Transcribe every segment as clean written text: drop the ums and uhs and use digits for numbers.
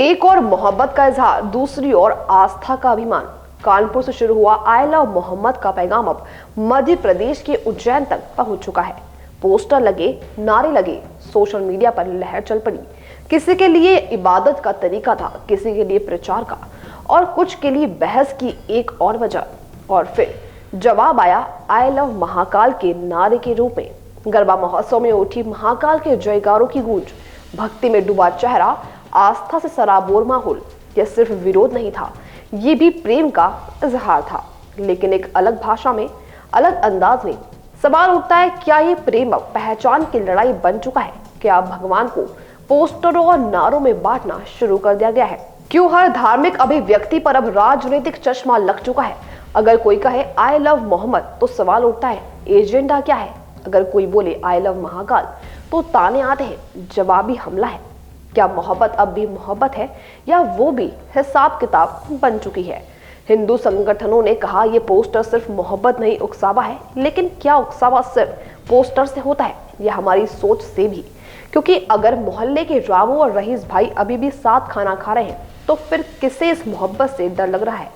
एक और मोहब्बत का इजहार, दूसरी ओर आस्था का अभिमान। कानपुर से शुरू हुआ आई लव मोहम्मद का पैगाम अब मध्य प्रदेश के उज्जैन तक पहुंच चुका है। पोस्टर लगे, नारे लगे, सोशल मीडिया पर लहर चल पड़ी। किसी के लिए इबादत का तरीका था, किसी के लिए प्रचार का, और कुछ के लिए बहस की एक और वजह। और फिर जवाब आया आई लव महाकाल के नारे के रूप में। गरबा महोत्सव में उठी महाकाल के जयकारों की गूंज, भक्ति में डूबा चेहरा, आस्था से सराबोर माहौल। यह सिर्फ विरोध नहीं था, ये भी प्रेम का इजहार था, लेकिन एक अलग भाषा में, अलग अंदाज में। सवाल उठता है, क्या ये प्रेम अब पहचान की लड़ाई बन चुका है? क्या भगवान को पोस्टरों और नारों में बांटना शुरू कर दिया गया है? क्यों हर धार्मिक अभिव्यक्ति पर अब राजनीतिक चश्मा लग चुका है? अगर कोई कहे आई लव मोहम्मद तो सवाल उठता है, एजेंडा क्या है? अगर कोई बोले आई लव महाकाल तो ताने आते हैं, जवाबी हमला है। क्या मोहब्बत अब भी मोहब्बत है, या वो भी हिसाब किताब बन चुकी है? हिंदू संगठनों ने कहा ये पोस्टर सिर्फ मोहब्बत नहीं, उकसावा है। लेकिन क्या उकसावा सिर्फ पोस्टर से होता है, या हमारी सोच से भी? क्योंकि अगर मोहल्ले के रामू और रईस भाई अभी भी साथ खाना खा रहे हैं, तो फिर किसे इस मोहब्बत से डर लग रहा है?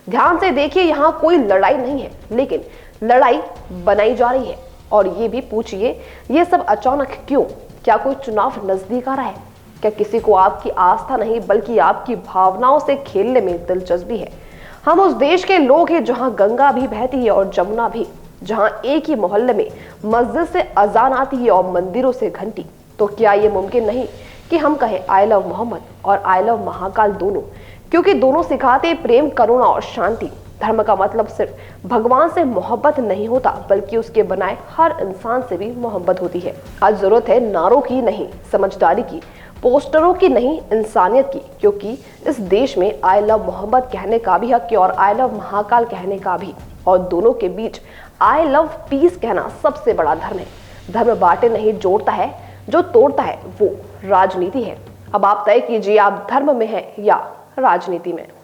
ध्यान से देखिए, यहाँ कोई लड़ाई नहीं है, लेकिन लड़ाई बनाई जा रही है। और ये भी पूछिए, ये सब अचानक क्यों? क्या कोई चुनाव नजदीक आ रहा है? क्या किसी को आपकी आस्था नहीं बल्कि आपकी भावनाओं से खेलने में दिलचस्पी है? हम उस देश के लोग हैं जहां गंगा भी बहती है और जमुना भी, जहां एक ही मोहल्ले में मस्जिद से अजान आती है और मंदिरों से घंटी। तो क्या ये मुमकिन नहीं कि हम कहें आई लव मोहम्मद और आई लव महाकाल दोनों? क्योंकि दोनों सिखाते प्रेम, करुणा और शांति। धर्म का मतलब सिर्फ भगवान से मोहब्बत नहीं होता, बल्कि उसके बनाए हर इंसान से भी मोहब्बत होती है। आज जरूरत है नारों की नहीं, समझदारी की, पोस्टरों की नहीं, इंसानियत की। क्योंकि इस देश में आई लव मोहम्मद कहने का भी हक है और आई लव महाकाल कहने का भी। और दोनों के बीच आई लव पीस कहना सबसे बड़ा धर्म है। धर्म बांटे नहीं, जोड़ता है। जो तोड़ता है वो राजनीति है। अब आप तय कीजिए, आप धर्म में हैं या राजनीति में।